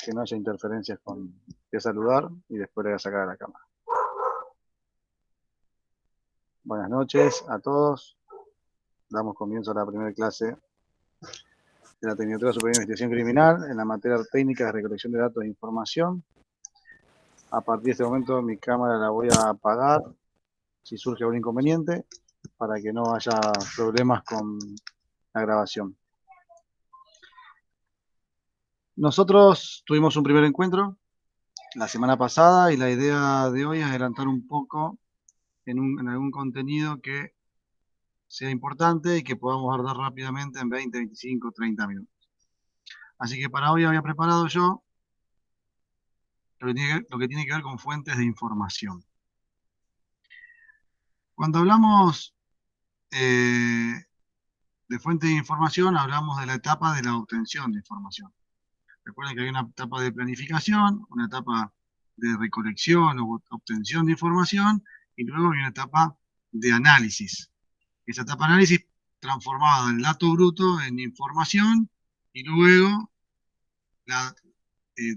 que no haya interferencias con... Voy a saludar y después le voy a sacar a la cámara. Buenas noches a todos. Damos comienzo a la primera clase de la Tecnicatura Superior de Investigación Criminal en la materia técnica de recolección de datos e información. A partir de este momento mi cámara la voy a apagar si surge algún inconveniente para que no haya problemas con la grabación. Nosotros tuvimos un primer encuentro la semana pasada y la idea de hoy es adelantar un poco en algún contenido que sea importante y que podamos abordar rápidamente en 20, 25, 30 minutos. Así que para hoy había preparado yo lo que tiene que ver con fuentes de información. Cuando hablamos de fuentes de información, hablamos de la etapa de la obtención de información. Recuerden que hay una etapa de planificación, una etapa de recolección o obtención de información, y luego hay una etapa de análisis. Esa etapa de análisis transformada el dato bruto en información y luego la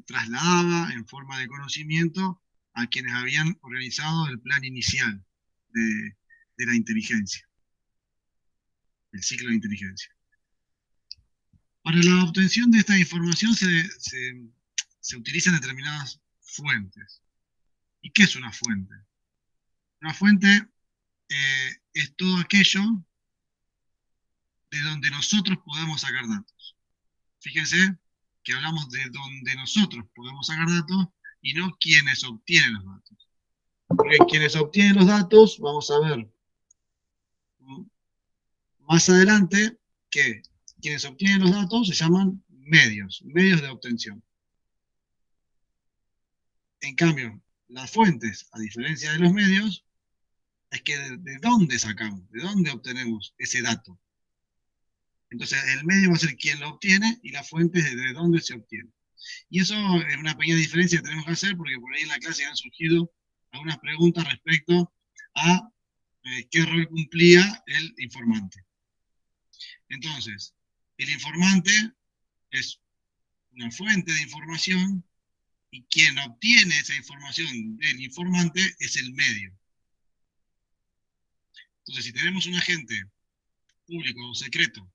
trasladaba en forma de conocimiento a quienes habían organizado el plan inicial de la inteligencia, el ciclo de inteligencia. Para la obtención de esta información se utilizan determinadas fuentes. ¿Y qué es una fuente? Una fuente es todo aquello de donde nosotros podemos sacar datos. Fíjense que hablamos de donde nosotros podemos sacar datos y no quienes obtienen los datos. Porque quienes obtienen los datos, vamos a ver más adelante que quienes obtienen los datos se llaman medios de obtención. En cambio, las fuentes, a diferencia de los medios, es que de dónde sacamos, de dónde obtenemos ese dato. Entonces, el medio va a ser quien lo obtiene y la fuente es de dónde se obtiene. Y eso es una pequeña diferencia que tenemos que hacer porque por ahí en la clase han surgido algunas preguntas respecto a qué rol cumplía el informante. Entonces, el informante es una fuente de información y quien obtiene esa información del informante es el medio. Entonces, si tenemos un agente público o secreto,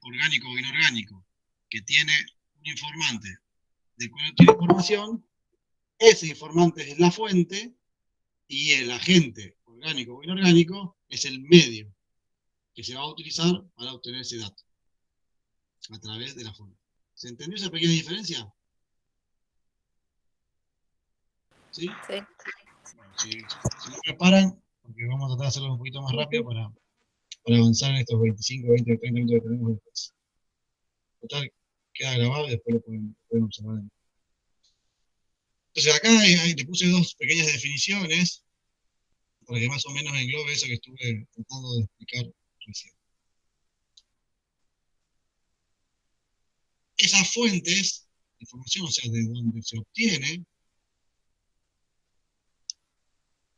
orgánico o inorgánico, que tiene un informante del cual obtiene información, ese informante es la fuente y el agente orgánico o inorgánico es el medio que se va a utilizar para obtener ese dato a través de la fuente. ¿Se entendió esa pequeña diferencia? ¿Sí? Sí. Si no preparan, porque vamos a tratar de hacerlo un poquito más rápido para avanzar en estos 25, 20, 30 minutos que tenemos después. Total, queda grabado y después lo pueden observar. Entonces acá le puse dos pequeñas definiciones para que más o menos englobe eso que estuve tratando de explicar recién. Esas fuentes de información, o sea, de donde se obtiene,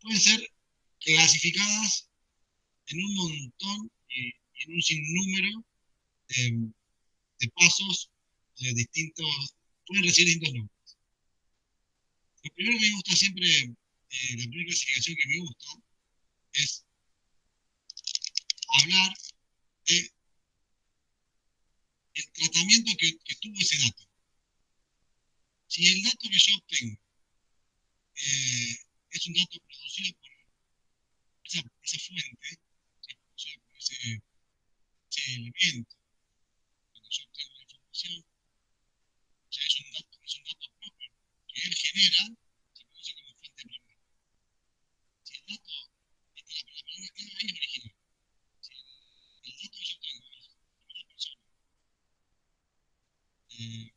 pueden ser clasificadas en un montón y en un sinnúmero de pasos de distintos, pueden recibir distintos nombres. Lo primero que me gusta siempre, la primera clasificación que me gusta, es hablar de el tratamiento que tuvo ese dato. Si el dato que yo obtengo es un dato producido por esa fuente, producido por ese elemento, cuando yo obtengo la información, ya es un dato propio que él genera, se produce como fuente primaria. Si el dato, la palabra clave ahí es original. Si el dato que yo tengo es de una persona y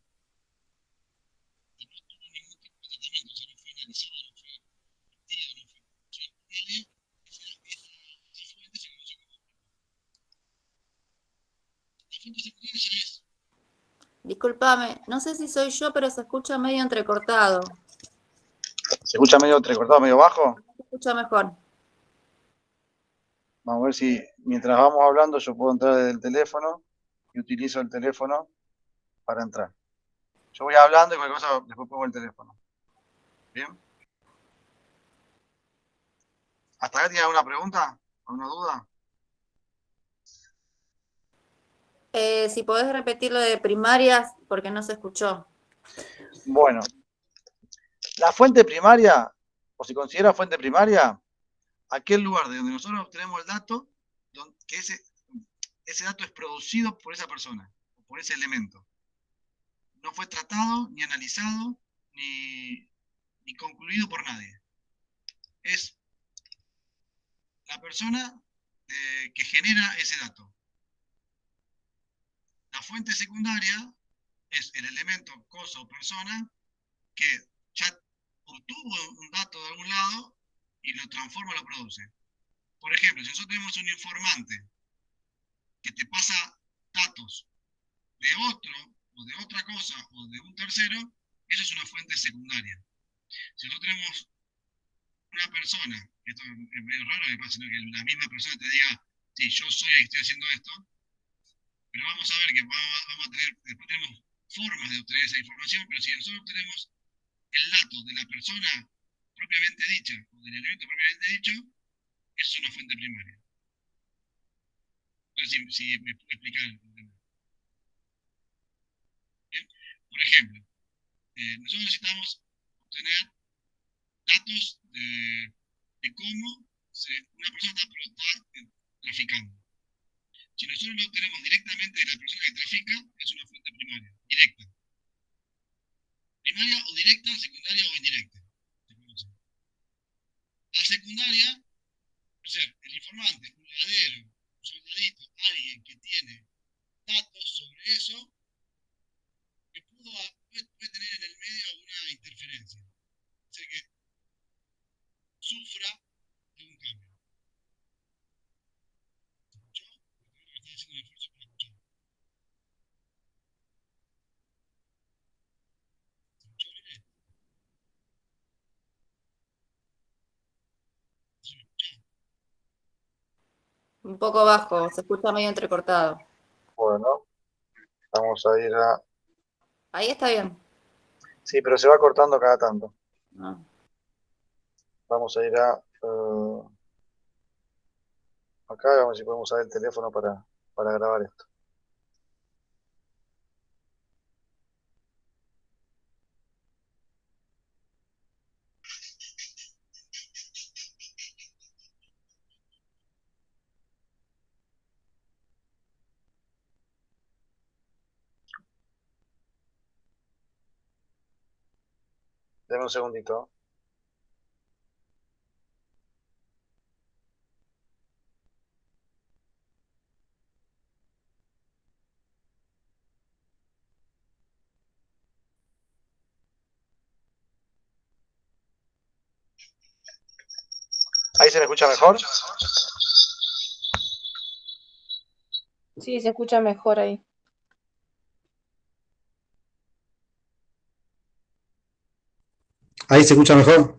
no tuvo ningún tipo de tratamiento, o sea, no fue analizado, no fue partido, no fue producido por nadie, esa fuente se conoce como primaria. La fuente secundaria ya es. Disculpame, no sé si soy yo, pero se escucha medio entrecortado. ¿Se escucha medio entrecortado, medio bajo? Se escucha mejor. Vamos a ver si mientras vamos hablando yo puedo entrar desde el teléfono y utilizo el teléfono para entrar. Yo voy hablando y cualquier cosa después pongo el teléfono. ¿Bien? ¿Hasta acá tiene alguna pregunta? ¿Alguna duda? Si podés repetir lo de primarias, porque no se escuchó. Bueno, la fuente primaria, o se considera fuente primaria, aquel lugar de donde nosotros obtenemos el dato, que ese dato es producido por esa persona, o por ese elemento. No fue tratado, ni analizado, ni concluido por nadie. Es la persona que genera ese dato. La fuente secundaria es el elemento, cosa o persona que ya obtuvo un dato de algún lado y lo transforma, lo produce. Por ejemplo, si nosotros tenemos un informante que te pasa datos de otro, o de otra cosa, o de un tercero, eso es una fuente secundaria. Si nosotros tenemos una persona, esto es medio raro que pase, ¿no? Que la misma persona te diga, sí, yo soy el que estoy haciendo esto, pero vamos a ver que vamos a tener, después tenemos formas de obtener esa información, pero si nosotros obtenemos el dato de la persona propiamente dicha, o del elemento propiamente dicho, eso es una fuente primaria. No sé si me puedo explicar. Bien. Por ejemplo, nosotros necesitamos obtener datos de cómo una persona está traficando. Si nosotros lo obtenemos directamente de la persona que trafica, es una fuente primaria, directa. Primaria o directa, secundaria o indirecta. La secundaria puede ser el informante, un ladero, un soldadito, alguien que tiene datos sobre eso, que puede tener en el medio alguna interferencia. O sea que sufra de un cambio. ¿Se escuchó? Porque creo que está haciendo un esfuerzo para escuchar. ¿Se escuchó, Lili? ¿Se me escucha? Un poco bajo, se escucha medio entrecortado. Bueno, vamos a ir a... Ahí está bien. Sí, pero se va cortando cada tanto. Ah. Vamos a ir a... acá, vamos a ver si podemos usar el teléfono para grabar esto. Deme un segundito. ¿Ahí se me escucha mejor? Sí, se escucha mejor ahí. ¿Ahí se escucha mejor?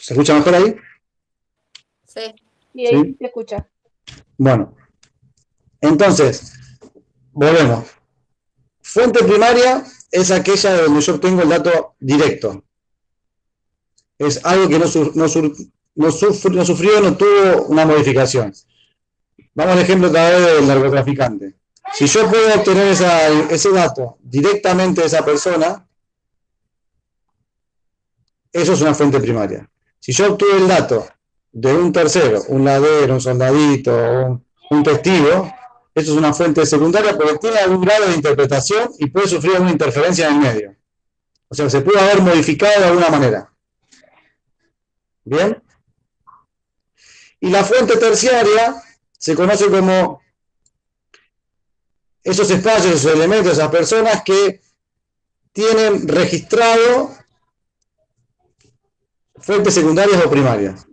¿Se escucha mejor ahí? Sí. Y ahí ¿Sí? se escucha. Bueno, entonces, volvemos. Fuente primaria es aquella de donde yo obtengo el dato directo. Es algo que no sufrió, no tuvo una modificación. Vamos al ejemplo otra vez del narcotraficante. Si yo puedo obtener ese dato directamente de esa persona, eso es una fuente primaria. Si yo obtuve el dato de un tercero, un ladero, un soldadito, un testigo, eso es una fuente secundaria porque tiene algún grado de interpretación y puede sufrir alguna interferencia en el medio. O sea, se puede haber modificado de alguna manera. ¿Bien? Y la fuente terciaria se conoce como esos espacios, esos elementos, esas personas que tienen registrado fuentes secundarias o primarias.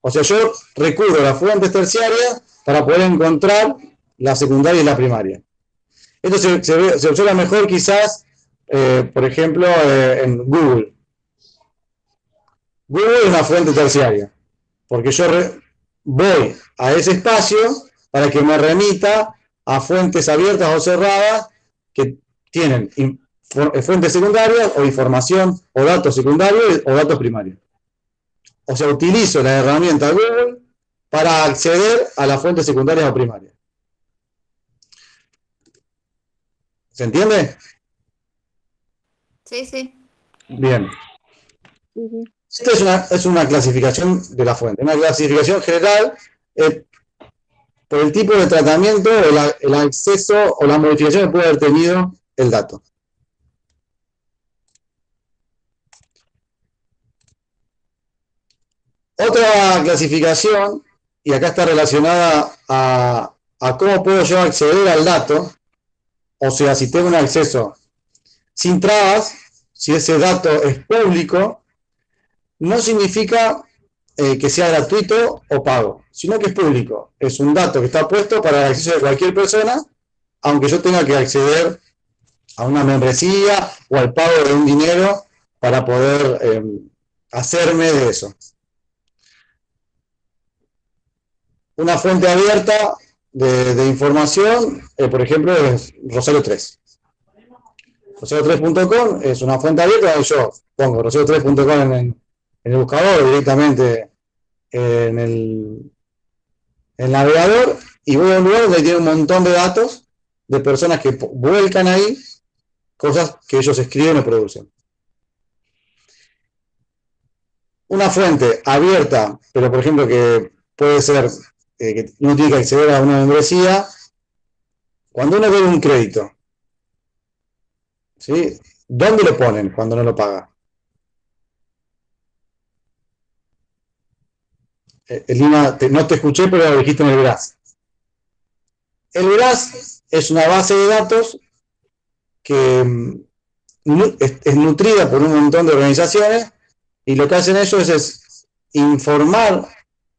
O sea, yo recurro a las fuentes terciarias para poder encontrar la secundaria y la primaria. Esto se observa mejor quizás, por ejemplo, en Google. Google es una fuente terciaria, porque yo voy a ese espacio para que me remita a fuentes abiertas o cerradas que tienen fuentes secundarias o información o datos secundarios o datos primarios. O sea, utilizo la herramienta Google para acceder a las fuentes secundarias o primarias. ¿Se entiende? Sí, sí. Bien. Esta es una clasificación de la fuente. Una clasificación general por el tipo de tratamiento, el acceso o la modificación que puede haber tenido el dato. Otra clasificación, y acá está relacionada a cómo puedo yo acceder al dato, o sea, si tengo un acceso sin trabas, si ese dato es público, no significa que sea gratuito o pago, sino que es público. Es un dato que está puesto para el acceso de cualquier persona, aunque yo tenga que acceder a una membresía o al pago de un dinero para poder hacerme de eso. Una fuente abierta de información, por ejemplo, es Rosario 3. Rosario3.com es una fuente abierta donde yo pongo rosario3.com en el buscador, directamente en el navegador, y voy a un lugar donde tiene un montón de datos de personas que vuelcan ahí cosas que ellos escriben o producen. Una fuente abierta, pero por ejemplo que puede ser que uno tiene que acceder a una membresía, cuando uno ve un crédito, ¿sí? ¿Dónde lo ponen cuando no lo paga? Lima, no te escuché, pero lo dijiste en el Veraz. El Veraz es una base de datos que es nutrida por un montón de organizaciones, y lo que hacen ellos es informar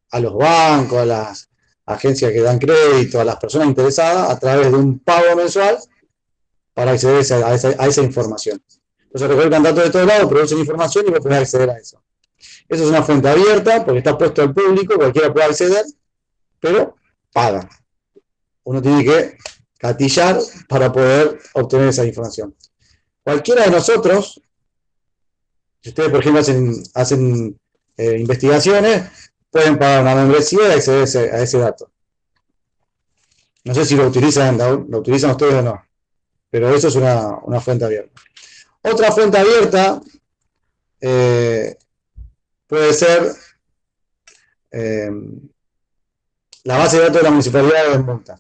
a los bancos, a las agencias que dan crédito, a las personas interesadas, a través de un pago mensual para acceder a esa información. Entonces recolectan datos de todos lados, producen información y vos podés acceder a eso. Eso es una fuente abierta porque está puesto al público, cualquiera puede acceder, pero paga. Uno tiene que gatillar para poder obtener esa información. Cualquiera de nosotros, si ustedes por ejemplo hacen investigaciones, pueden pagar una membresía y acceder a ese dato. No sé si lo utilizan ustedes o no, pero eso es una fuente abierta. Otra fuente abierta puede ser la base de datos de la Municipalidad de Desmonta.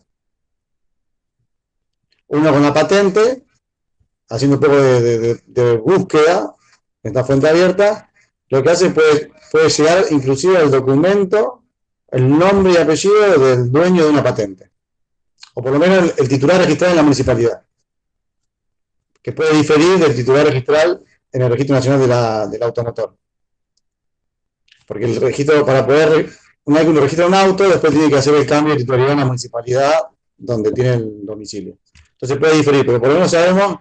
Uno con la patente, haciendo un poco de búsqueda en esta fuente abierta, lo que hace puede llegar inclusive al documento, el nombre y apellido del dueño de una patente, o por lo menos el titular registrado en la municipalidad, que puede diferir del titular registral en el Registro Nacional del Automotor. Porque el registro, una vez que uno registra un auto, después tiene que hacer el cambio de titularidad en la municipalidad donde tiene el domicilio. Entonces puede diferir, pero por lo menos sabemos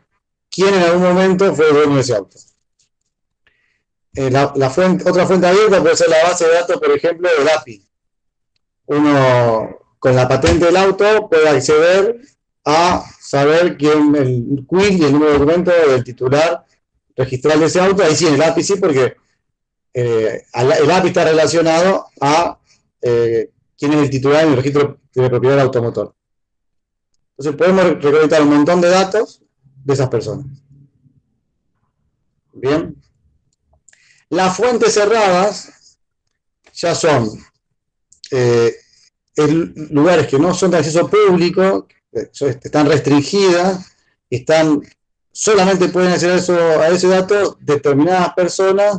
quién en algún momento fue el dueño de ese auto. Otra fuente abierta puede ser la base de datos, por ejemplo, del API. Uno con la patente del auto puede acceder a saber quién el CUIC y el número de documento del titular registral de ese auto. Ahí sí, en el API sí, porque el API está relacionado a quién es el titular en el registro de propiedad del automotor. Entonces podemos recolectar un montón de datos de esas personas. Bien. Las fuentes cerradas ya son lugares que no son de acceso público, están restringidas, solamente pueden acceder a ese dato determinadas personas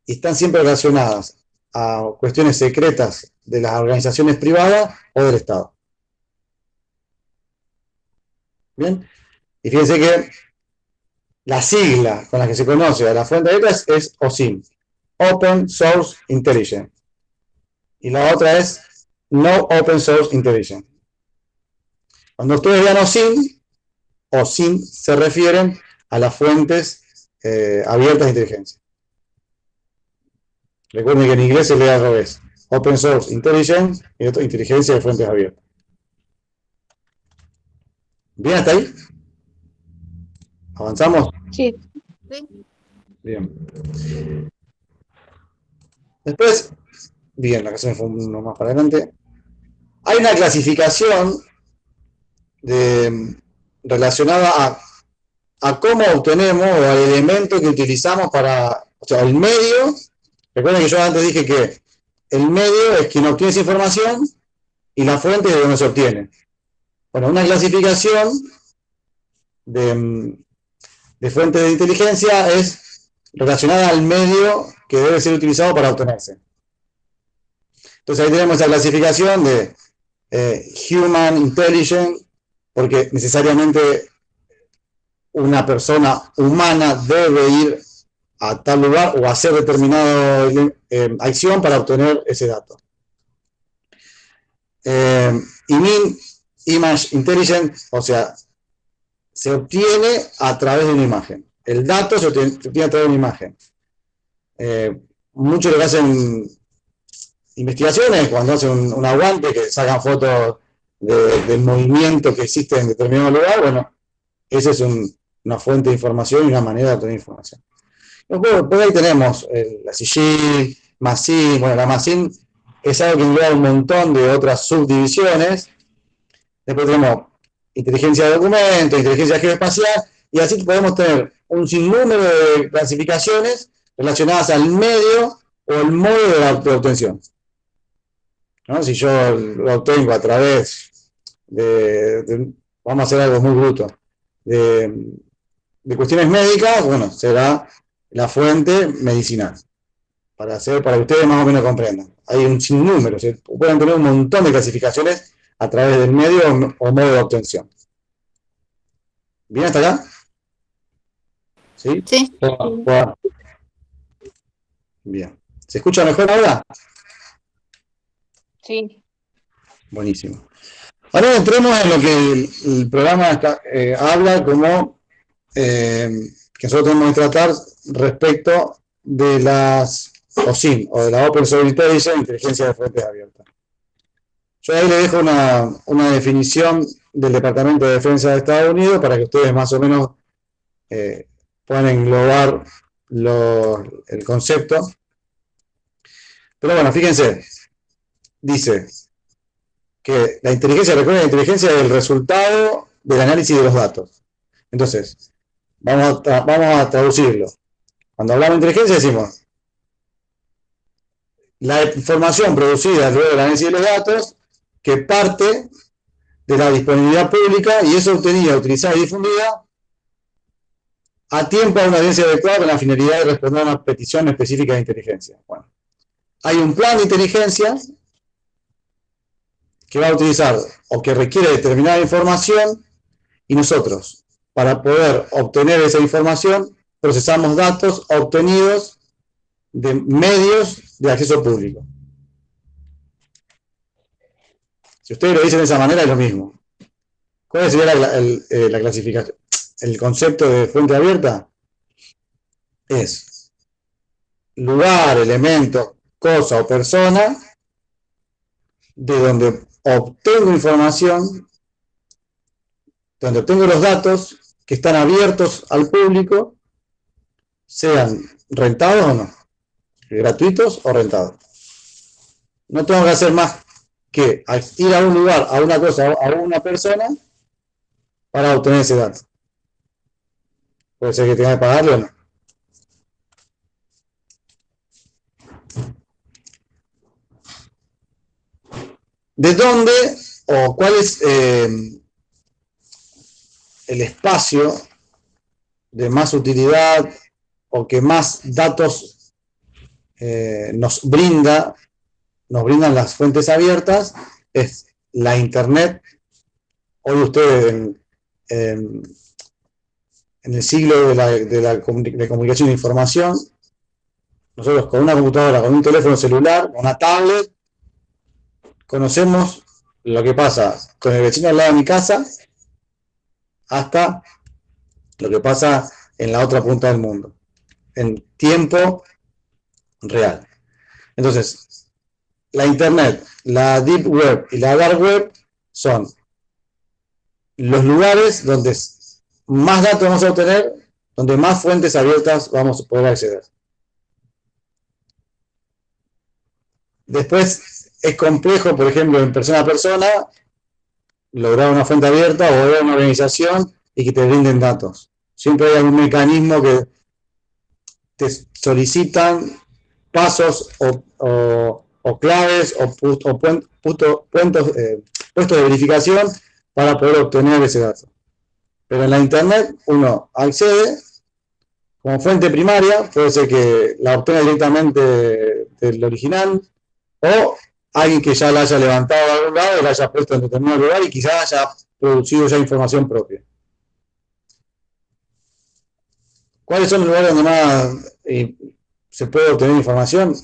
y están siempre relacionadas a cuestiones secretas de las organizaciones privadas o del Estado. Bien, y fíjense que la sigla con la que se conoce a la fuente abierta es OSINT, Open Source Intelligence, y la otra es No Open Source Intelligence. Cuando ustedes vean OSINT se refieren a las fuentes abiertas de inteligencia. Recuerden que en inglés se lee al revés. Open Source Intelligence y otra inteligencia de fuentes abiertas. ¿Bien hasta ahí? ¿Avanzamos? Sí. ¿Sí? Bien. Después, bien, la que se me fue uno más para adelante. Hay una clasificación relacionada a cómo obtenemos o al elemento que utilizamos para, o sea, el medio. Recuerden que yo antes dije que el medio es quien obtiene esa información y la fuente es de donde se obtiene. Bueno, una clasificación de fuente de inteligencia es relacionada al medio que debe ser utilizado para obtenerse. Entonces ahí tenemos esa clasificación de Human Intelligence, porque necesariamente una persona humana debe ir a tal lugar o hacer determinada acción para obtener ese dato. Image Intelligence, o sea, se obtiene a través de una imagen. El dato se obtiene a través de una imagen. Muchos que hacen investigaciones, cuando hacen un aguante, que sacan fotos del movimiento que existe en determinado lugar, bueno, esa es una fuente de información y una manera de obtener información. Después ahí tenemos la CIGIL, MASIN. Bueno, la MASIN es algo que engloba un montón de otras subdivisiones. Después tenemos inteligencia de documentos, inteligencia geoespacial, y así podemos tener un sinnúmero de clasificaciones relacionadas al medio o el modo de obtención. ¿No? Si yo lo obtengo a través vamos a hacer algo muy bruto, de cuestiones médicas, bueno, será la fuente medicinal, para que ustedes más o menos comprendan. Hay un sinnúmero, pueden tener un montón de clasificaciones a través del medio o modo de obtención. ¿Bien hasta acá? ¿Sí? Sí. Bueno. Bien. ¿Se escucha mejor ahora? Sí. Buenísimo. Ahora entremos en lo que el programa habla como que nosotros tenemos que tratar respecto de las OSINT, o de la Open Source Intelligence, inteligencia de fuentes abiertas. Yo ahí le dejo una definición del Departamento de Defensa de Estados Unidos para que ustedes más o menos puedan englobar el concepto. Pero bueno, fíjense, dice que recuerden, la inteligencia es el resultado del análisis de los datos. Entonces, vamos a traducirlo. Cuando hablamos de inteligencia decimos la información producida luego del análisis de los datos que parte de la disponibilidad pública y es obtenida, utilizada y difundida a tiempo a una audiencia adecuada con la finalidad de responder a una petición específica de inteligencia. Bueno, hay un plan de inteligencia que va a utilizar o que requiere determinada información y nosotros, para poder obtener esa información, procesamos datos obtenidos de medios de acceso público. Si ustedes lo dicen de esa manera, es lo mismo. ¿Cuál sería la clasificación? El concepto de fuente abierta es lugar, elemento, cosa o persona de donde obtengo información, donde obtengo los datos que están abiertos al público, sean rentados o no, gratuitos o rentados. No tengo que hacer más que ir a un lugar, a una cosa, a una persona para obtener ese dato. Puede ser que tenga que pagarle o no. ¿De dónde o cuál es el espacio de más utilidad o que más datos nos brindan las fuentes abiertas? Es la Internet. Hoy ustedes en el siglo de comunicación e información, nosotros con una computadora, con un teléfono celular, con una tablet, conocemos lo que pasa con el vecino al lado de mi casa hasta lo que pasa en la otra punta del mundo, en tiempo real. Entonces, la Internet, la Deep Web y la Dark Web son los lugares donde más datos vamos a obtener, donde más fuentes abiertas vamos a poder acceder. Después es complejo, por ejemplo, en persona a persona, lograr una fuente abierta o lograr una organización y que te brinden datos. Siempre hay algún mecanismo que te solicitan pasos o claves o puestos de verificación para poder obtener ese dato. Pero en la Internet uno accede como fuente primaria, puede ser que la obtenga directamente del original, o alguien que ya la haya levantado de algún lado y la haya puesto en determinado lugar y quizás haya producido ya información propia. ¿Cuáles son los lugares donde más se puede obtener información?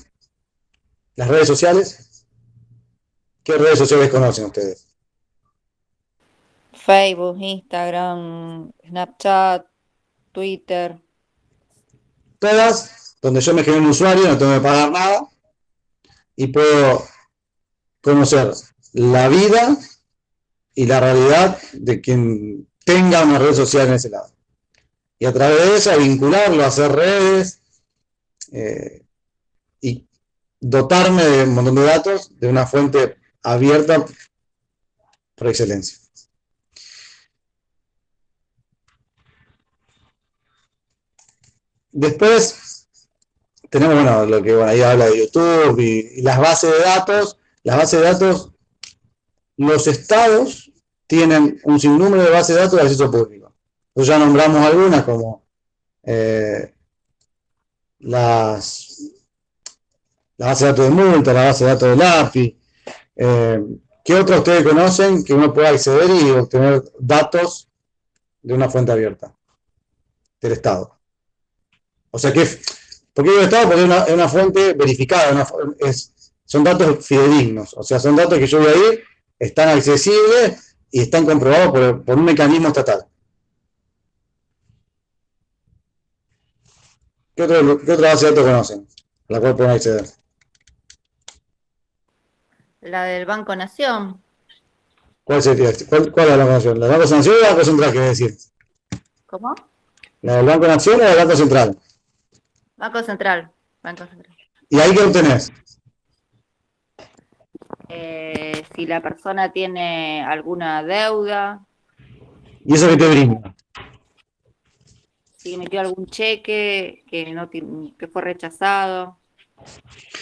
¿Las redes sociales? ¿Qué redes sociales conocen ustedes? Facebook, Instagram, Snapchat, Twitter. Todas, donde yo me genero un usuario, no tengo que pagar nada y puedo conocer la vida y la realidad de quien tenga una red social en ese lado. Y a través de ella vincularlo, hacer redes y dotarme de un montón de datos de una fuente abierta por excelencia. Después tenemos, bueno, lo que ahí habla de YouTube y las bases de datos. Las bases de datos, los estados tienen un sinnúmero de bases de datos de acceso público. Nosotros ya nombramos algunas como la base de datos de multa, la base de datos del API. ¿Qué otros ustedes conocen que uno pueda acceder y obtener datos de una fuente abierta del Estado? O sea, ¿por qué digo Estado? Porque es una fuente verificada, son datos fidedignos, o sea, son datos que yo voy a ir, están accesibles y están comprobados por un mecanismo estatal. ¿Qué otra base de datos conocen a la cual pueden acceder? La del Banco Nación. ¿Cuál sería? ¿Cuál es la Banco Nación? ¿La del Banco Nación o la Banco Central, quiere decir? ¿Cómo? ¿La del Banco Nación o la del Banco Central? Banco Central. Banco Central. ¿Y ahí qué obtenés? Si la persona tiene alguna deuda. ¿Y eso qué te brinda? Si emitió algún cheque que fue rechazado.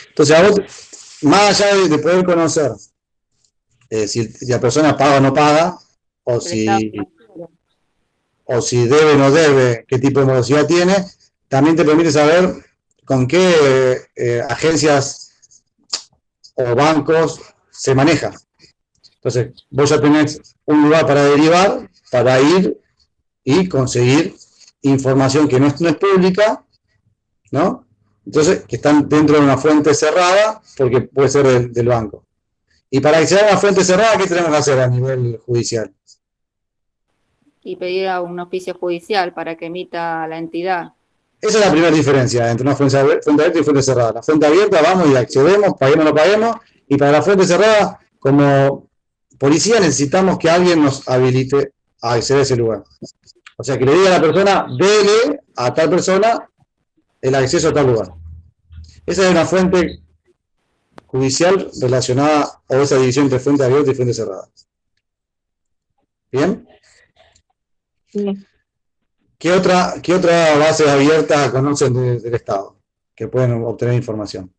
Entonces, a vos, más allá de poder conocer si la persona paga o no paga, o si debe o no debe, qué tipo de morosidad tiene, también te permite saber con qué agencias o bancos se maneja. Entonces, vos ya tenés un lugar para derivar, para ir y conseguir información que no es pública, ¿no? Entonces, que están dentro de una fuente cerrada, porque puede ser del banco. Y para acceder a una fuente cerrada, ¿qué tenemos que hacer a nivel judicial? Y pedir a un oficio judicial para que emita la entidad. Esa es la primera diferencia entre una fuente abierta y fuente cerrada. La fuente abierta, vamos y accedemos, paguemos o no paguemos, y para la fuente cerrada, como policía necesitamos que alguien nos habilite a acceder a ese lugar. O sea, que le diga a la persona, dele a tal persona el acceso a tal lugar. Esa es una fuente judicial relacionada a esa división entre fuente abierta y fuente cerrada. ¿Bien? Sí. ¿Qué otra base abierta conocen del Estado que pueden obtener información?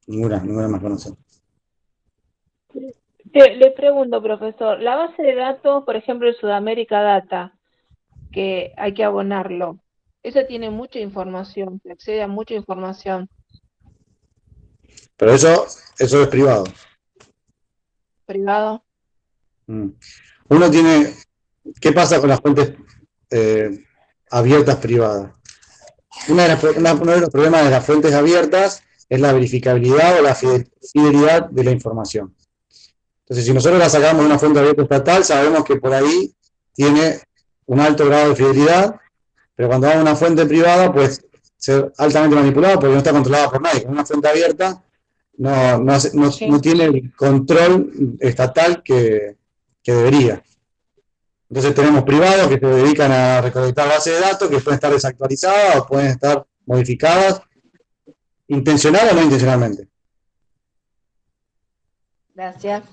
Ninguna más conocen. Le pregunto, profesor, la base de datos, por ejemplo, el Sudamérica Data, que hay que abonarlo, eso tiene mucha información, se accede a mucha información. Pero eso es privado. ¿Privado? Uno tiene... ¿Qué pasa con las fuentes abiertas privadas? Uno de los problemas de las fuentes abiertas es la verificabilidad o la fidelidad de la información. Entonces, si nosotros la sacamos de una fuente abierta estatal, sabemos que por ahí tiene un alto grado de fidelidad Pero cuando va a una fuente privada, puede ser altamente manipulado porque no está controlada por nadie. Con una fuente abierta no tiene el control estatal que debería. Entonces tenemos privados que se dedican a recolectar bases de datos que pueden estar desactualizadas o pueden estar modificadas intencional o no intencionalmente. Gracias.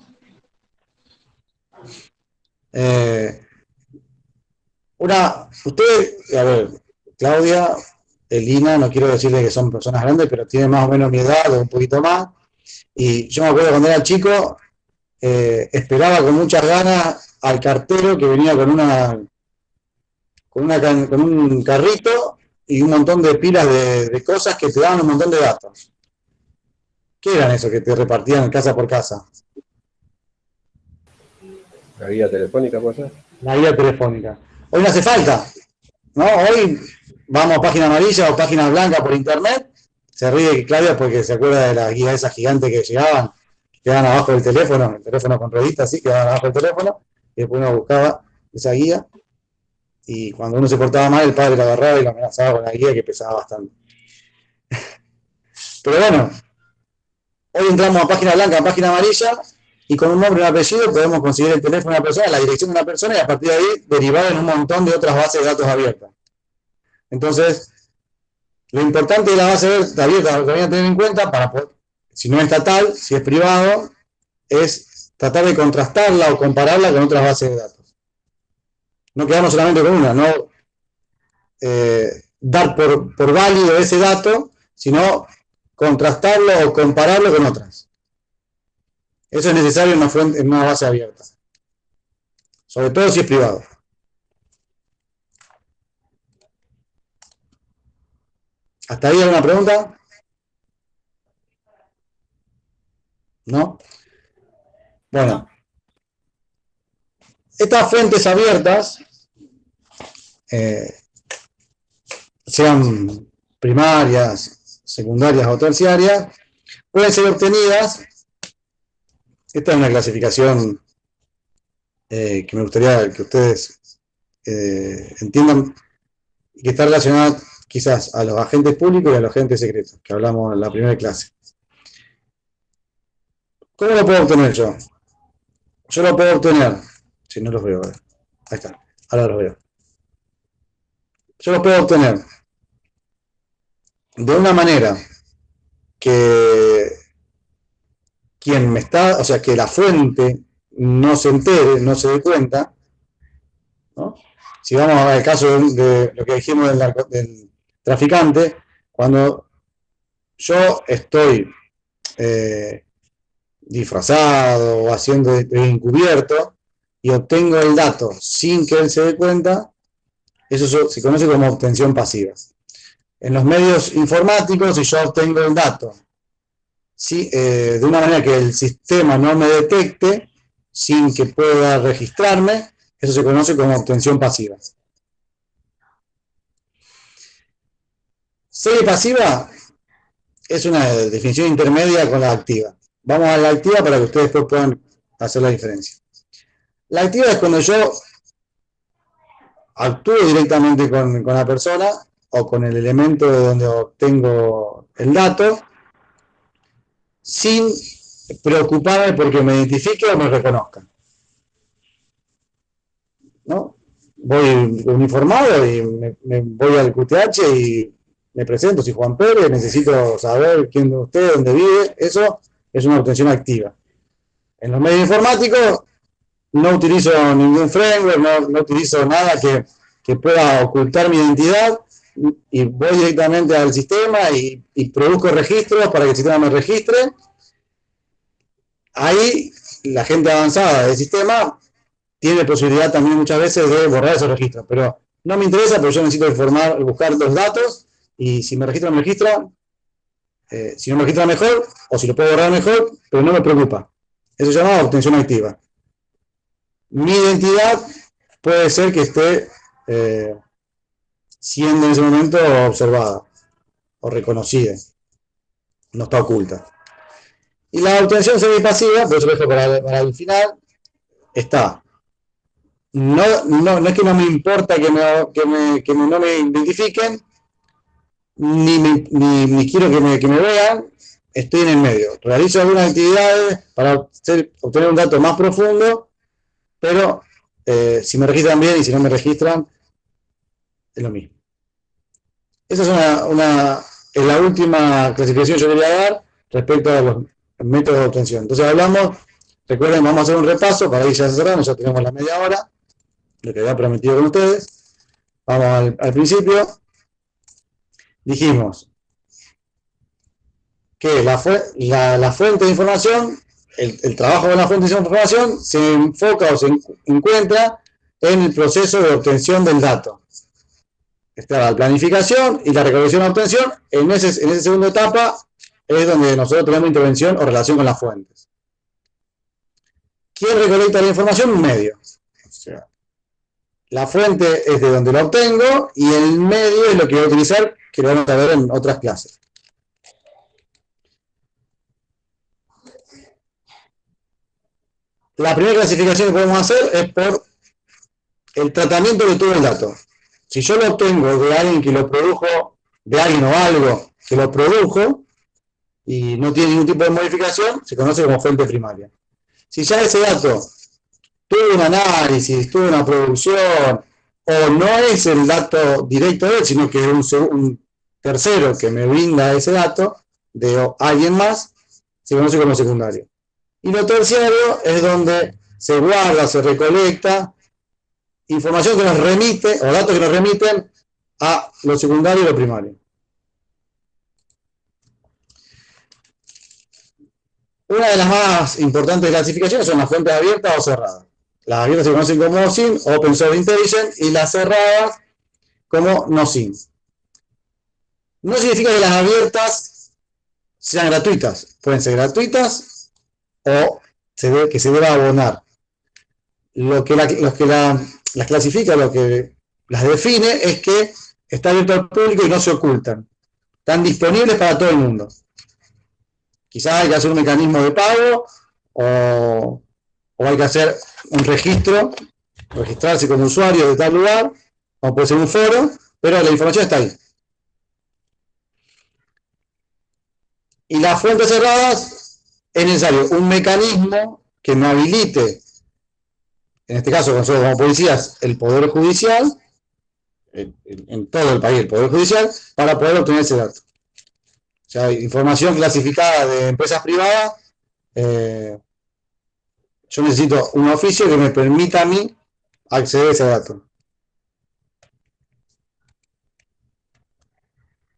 Usted, a ver, Claudia, Elina, no quiero decirle que son personas grandes, pero tienen más o menos mi edad o un poquito más. Y yo me acuerdo cuando era chico, esperaba con muchas ganas al cartero que venía con un carrito y un montón de pilas de cosas que te daban un montón de datos. ¿Qué eran eso que te repartían casa por casa? ¿La guía telefónica puede ser? La guía telefónica. Hoy no hace falta, ¿no? Hoy vamos a página amarilla o página blanca por internet. Se ríe Claudia porque se acuerda de las guías esas gigantes que llegaban, que quedaban abajo del teléfono, el teléfono con rueditas, sí, quedaban abajo del teléfono, y después uno buscaba esa guía, y cuando uno se portaba mal, el padre lo agarraba y lo amenazaba con la guía que pesaba bastante. Pero bueno, hoy entramos a página blanca, a página amarilla, y con un nombre y un apellido podemos conseguir el teléfono de una persona, la dirección de una persona, y a partir de ahí derivar en un montón de otras bases de datos abiertas. Entonces, lo importante de la base de datos abierta, lo que voy a tener en cuenta, para poder, si no es estatal, si es privado, es tratar de contrastarla o compararla con otras bases de datos. No quedarnos solamente con una, no dar por válido ese dato, sino contrastarlo o compararlo con otras. Eso es necesario en una base abierta, sobre todo si es privado. ¿Hasta ahí alguna pregunta? ¿No? Bueno, estas fuentes abiertas, sean primarias, secundarias o terciarias, pueden ser obtenidas. Esta es una clasificación que me gustaría que ustedes entiendan, que está relacionada quizás a los agentes públicos y a los agentes secretos, que hablamos en la primera clase. ¿Cómo lo puedo obtener yo? Yo lo puedo obtener, si no los veo, ahí está, ahora los veo. Yo lo puedo obtener de una manera que quien me está, o sea, que la fuente no se entere, no se dé cuenta, ¿no? Si vamos al caso de lo que dijimos del traficante, cuando yo estoy disfrazado o haciendo de encubierto y obtengo el dato sin que él se dé cuenta, eso se conoce como obtención pasiva. En los medios informáticos, si yo obtengo el dato de una manera que el sistema no me detecte, sin que pueda registrarme, eso se conoce como obtención pasiva. Serie pasiva es una definición intermedia con la activa. Vamos a la activa para que ustedes después puedan hacer la diferencia. La activa es cuando yo actúo directamente con la persona o con el elemento de donde obtengo el dato sin preocuparme porque me identifique o me reconozca, ¿no? Voy uniformado y me voy al QTH y me presento, soy Juan Pérez, necesito saber quién es usted, dónde vive. Eso es una obtención activa. En los medios informáticos no utilizo ningún framework, no utilizo nada que pueda ocultar mi identidad, y voy directamente al sistema y produzco registros para que el sistema me registre. Ahí la gente avanzada del sistema tiene posibilidad también muchas veces de borrar esos registros, pero no me interesa porque yo necesito buscar los datos, y si me registra, me registra. Si no me registra, mejor, o si lo puedo borrar, mejor, pero no me preocupa. Eso se llama obtención activa. Mi identidad puede ser que esté siendo en ese momento observada o reconocida, no está oculta. Y la obtención semipasiva, por eso lo dejo para el final, está no es que no me importa que no me identifiquen, ni quiero que me vean, estoy en el medio. Realizo algunas actividades para obtener un dato más profundo, pero si me registran bien y si no me registran, es lo mismo. Esa es la última clasificación que yo quería dar respecto a los métodos de obtención. Entonces hablamos, recuerden, vamos a hacer un repaso para ir ya cerrando, ya tenemos la media hora, lo que había prometido con ustedes. Vamos al principio. Dijimos que la fuente de información, el trabajo de la fuente de información se enfoca o se encuentra en el proceso de obtención del dato. Está la planificación y la recolección y obtención. En esa segunda etapa es donde nosotros tenemos intervención o relación con las fuentes. ¿Quién recolecta la información? Un medio. O sea, la fuente es de donde la obtengo y el medio es lo que voy a utilizar, que lo vamos a ver en otras clases. La primera clasificación que podemos hacer es por el tratamiento que tuvo el dato. Si yo lo obtengo de alguien que lo produjo, de alguien o algo que lo produjo y no tiene ningún tipo de modificación, se conoce como fuente primaria. Si ya ese dato tuvo un análisis, tuvo una producción, o no es el dato directo de él, sino que es un tercero que me brinda ese dato de alguien más, se conoce como secundario. Y lo terciario es donde se guarda, se recolecta información que nos remite, o datos que nos remiten a lo secundario y lo primario. Una de las más importantes clasificaciones son las fuentes abiertas o cerradas. Las abiertas se conocen como SIN, Open Source Intelligence, y las cerradas como no SIN. No significa que las abiertas sean gratuitas. Pueden ser gratuitas o que se deba abonar. Lo que las clasifica, lo que las define, es que está abierto al público y no se ocultan. Están disponibles para todo el mundo. Quizás hay que hacer un mecanismo de pago o hay que hacer un registro, registrarse como usuario de tal lugar, o puede ser un foro, pero la información está ahí. Y las fuentes cerradas, es necesario un mecanismo que me habilite, en este caso nosotros como policías, el Poder Judicial, en todo el país el Poder Judicial, para poder obtener ese dato. O sea, información clasificada de empresas privadas, yo necesito un oficio que me permita a mí acceder a ese dato.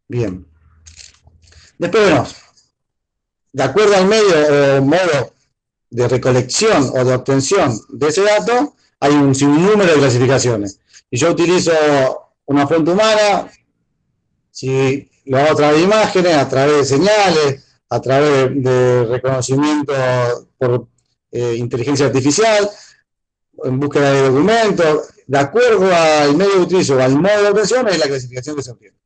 Bien. Después vemos, de acuerdo al medio o modo de recolección o de obtención de ese dato, hay un sinnúmero de clasificaciones. Y yo utilizo una fuente humana, si lo hago a través de imágenes, a través de señales, a través de reconocimiento por inteligencia artificial, en búsqueda de documentos, de acuerdo al medio que utilizo, al modo de obtención, es la clasificación que se obtiene.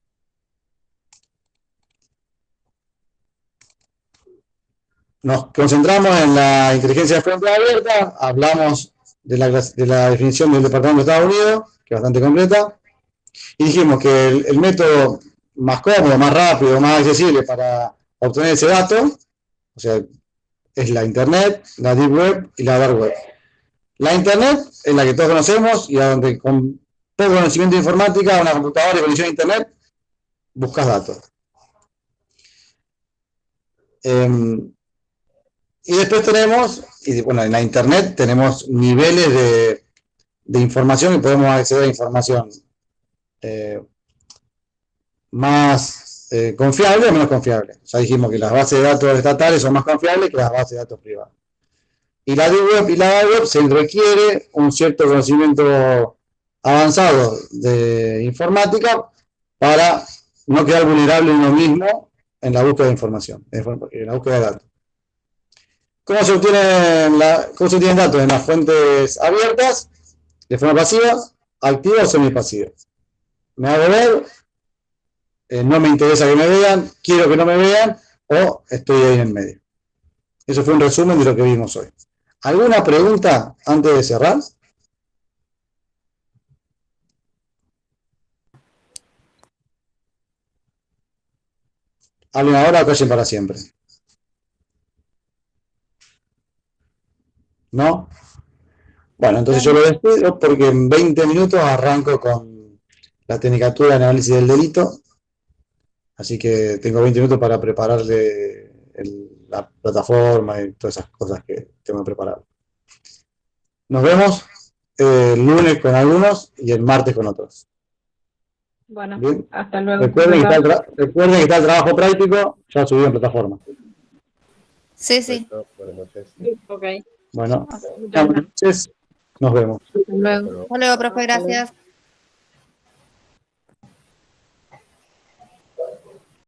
Nos concentramos en la inteligencia de fuente abierta, hablamos de la definición del Departamento de Estados Unidos, que es bastante completa, y dijimos que el método más cómodo, más rápido, más accesible para obtener ese dato, o sea, es la Internet, la Deep Web y la Dark Web. La Internet es la que todos conocemos y a donde con poco conocimiento de informática, una computadora y conexión a Internet, buscas datos. Y después tenemos, bueno, en la Internet tenemos niveles de información y podemos acceder a información más confiable o menos confiable. Ya dijimos que las bases de datos estatales son más confiables que las bases de datos privadas. Y la Deep Web y la Dark Web se requiere un cierto conocimiento avanzado de informática para no quedar vulnerable uno mismo en la búsqueda de información, en la búsqueda de datos. ¿Cómo se obtienen datos? En las fuentes abiertas, de forma pasiva, activa o semipasiva. Me hago ver, no me interesa que me vean, quiero que no me vean, o estoy ahí en el medio. Eso fue un resumen de lo que vimos hoy. ¿Alguna pregunta antes de cerrar? Hablen ahora o callen para siempre. ¿No? Bueno, entonces yo lo despido porque en 20 minutos arranco con la tecnicatura de análisis del delito. Así que tengo 20 minutos para prepararle la plataforma y todas esas cosas que tengo que preparar. Nos vemos el lunes con algunos y el martes con otros. Bueno, Bien. hasta luego. Recuerden que está el trabajo práctico ya subido en plataforma. Sí, sí. Buenas noches. Ok. Bueno, Muchas buenas noches. Nos vemos. Hasta luego. Hasta luego, profe, gracias.